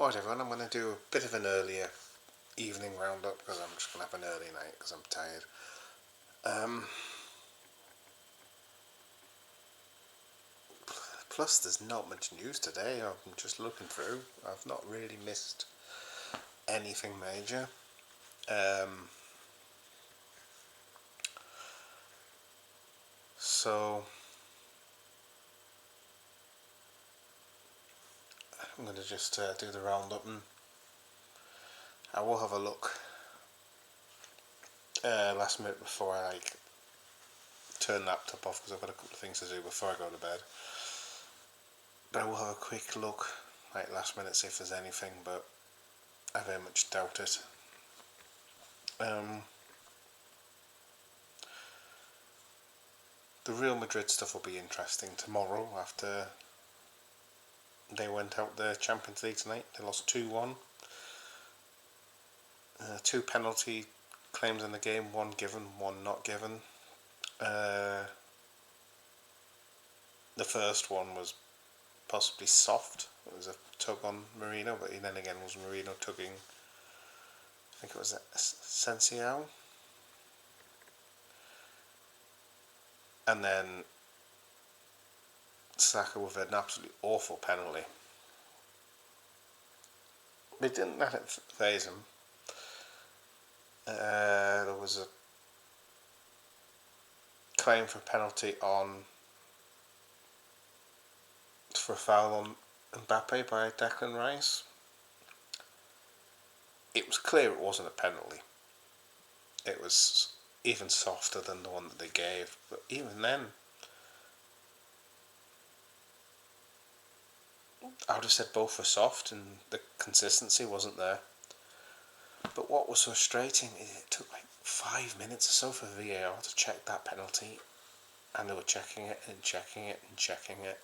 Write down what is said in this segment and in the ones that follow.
Alright everyone, I'm going to do a bit of an earlier evening roundup because I'm just going to have an early night because I'm tired. Plus there's not much news today. I'm just looking through. I've not really missed anything major. So I'm going to just do the roundup, and I will have a look last minute before I turn the laptop off because I've got a couple of things to do before I go to bed. But I will have a quick look last minute, see if there's anything, but I very much doubt it. The Real Madrid stuff will be interesting tomorrow after they went out the Champions League tonight. They lost 2-1. 2 penalty claims in the game, one given, one not given. The first one was possibly soft. It was a tug on Marino, but then again was Marino tugging, I think it was Sensiao. And then Saka with an absolutely awful penalty. They didn't let it phase him. There was a claim for penalty for a foul on Mbappe by Declan Rice. It was clear it wasn't a penalty. It was even softer than the one that they gave, but even then I would have said both were soft and the consistency wasn't there. But what was frustrating is it took 5 minutes or so for VAR to check that penalty, and they were checking it and checking it and checking it.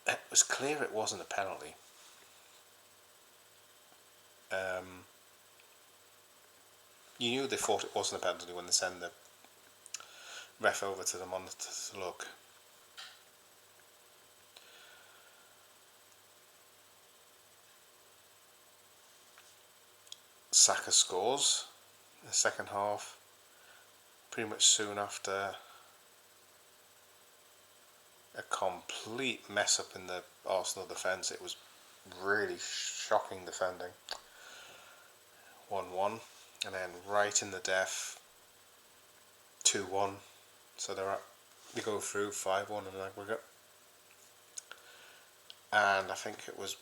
It was clear it wasn't a penalty. You knew they thought it wasn't a penalty when they sent the ref over to the monitor to look. Saka scores in the second half, pretty much soon after a complete mess up in the Arsenal defence. It was really shocking defending. 1-1, and then right in the death, 2-1. So they go through 5-1 in an aggregate. And I think it was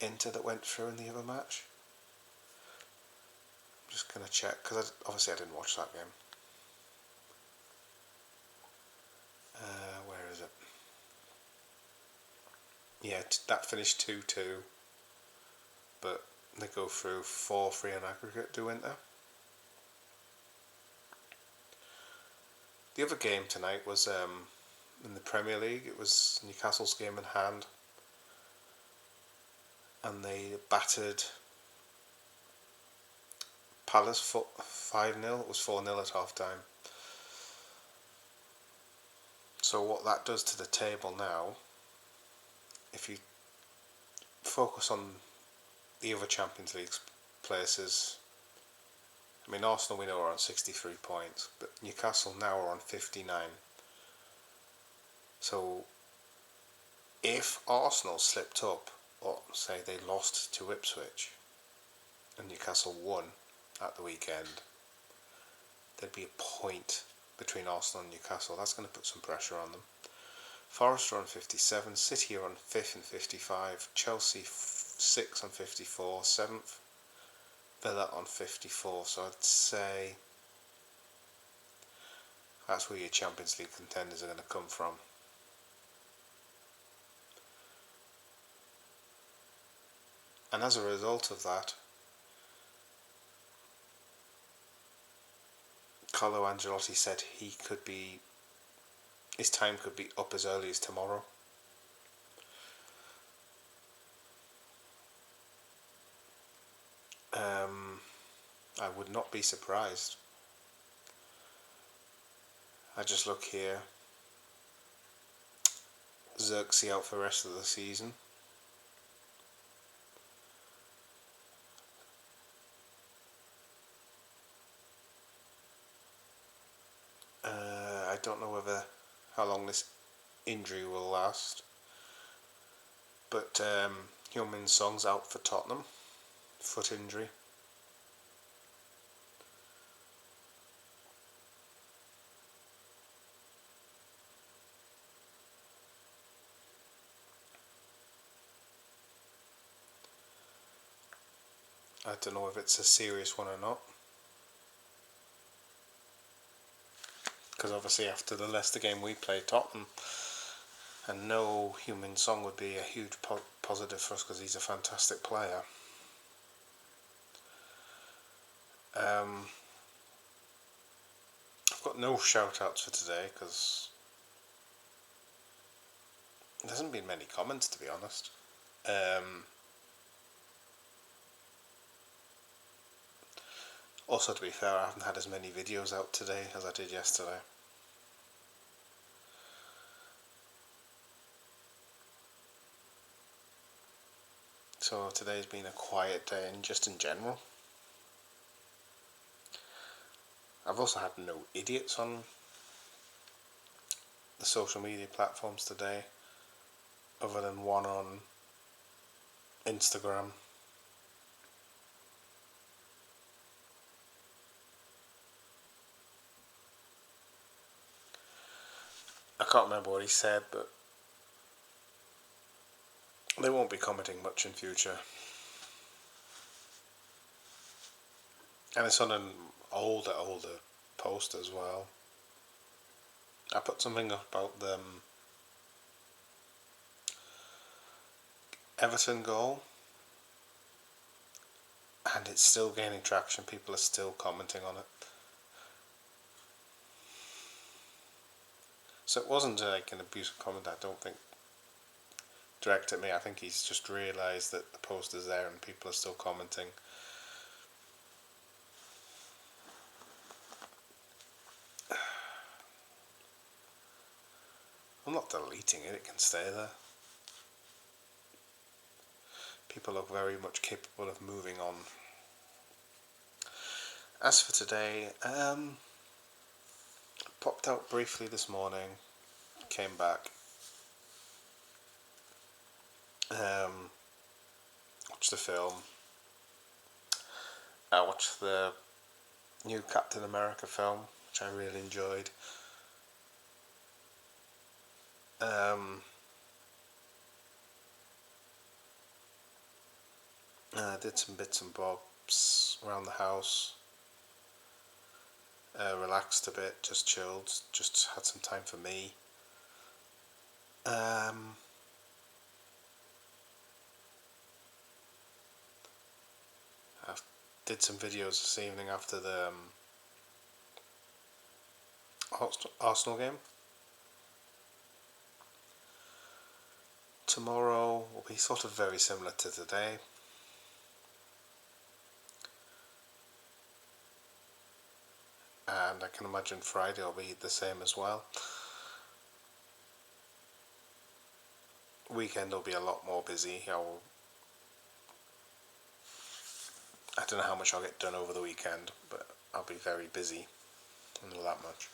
Inter that went through in the other match. I'm just going to check, because obviously I didn't watch that game. Where is it? Yeah, that finished 2-2, but they go through 4-3 in aggregate to Inter. The other game tonight was in the Premier League. It was Newcastle's game in hand, and they battered Palace 5-0. It was 4-0 at half time. So what that does to the table now, if you focus on the other Champions League places, I mean, Arsenal we know are on 63 points, but Newcastle now are on 59. So if Arsenal slipped up, or say they lost to Ipswich and Newcastle won at the weekend, there'd be a point between Arsenal and Newcastle. That's going to put some pressure on them. Forest are on 57, City are on 5th and 55, Chelsea 6th on 54, 7th, Villa on 54. So I'd say that's where your Champions League contenders are going to come from. And as a result of that, Carlo Ancelotti said his time could be up as early as tomorrow. I would not be surprised. I just look here. Xerxes out for the rest of the season. I don't know how long this injury will last, but Heung-min Son's out for Tottenham, foot injury. I don't know if it's a serious one or not, because obviously after the Leicester game we played Tottenham, and no Heung-min Son would be a huge positive for us because he's a fantastic player. I've got no shout outs for today because there hasn't been many comments, to be honest. Also, to be fair, I haven't had as many videos out today as I did yesterday. So today's been a quiet day, and just in general. I've also had no idiots on the social media platforms today, other than one on Instagram. I can't remember what he said, but they won't be commenting much in future. And it's on an older post as well. I put something up about the Everton goal, and it's still gaining traction. People are still commenting on it. So it wasn't like an abusive comment, I don't think, directed at me. I think he's just realised that the post is there and people are still commenting. I'm not deleting it, it can stay there. People are very much capable of moving on. As for today, popped out briefly this morning, came back, watched the film. I watched the new Captain America film, which I really enjoyed. Did some bits and bobs around the house. Relaxed a bit, just chilled, just had some time for me. I did some videos this evening after the Arsenal game. Tomorrow will be sort of very similar to today. And I can imagine Friday will be the same as well. Weekend will be a lot more busy. I don't know how much I'll get done over the weekend, but I'll be very busy. I know that much.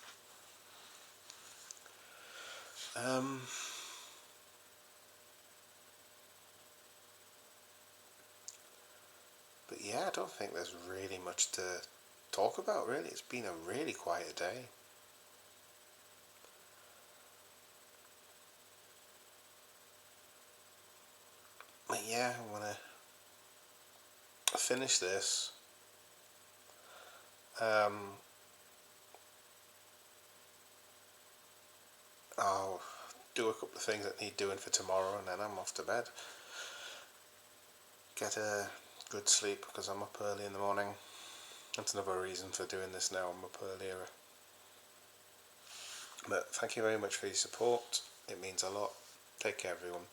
But yeah, I don't think there's really much to talk about, really. It's been a really quiet day. But yeah, I want to finish this. I'll do a couple of things that need doing for tomorrow, and then I'm off to bed. Get a good sleep because I'm up early in the morning. That's another reason for doing this now. I'm up earlier. But thank you very much for your support. It means a lot. Take care, everyone.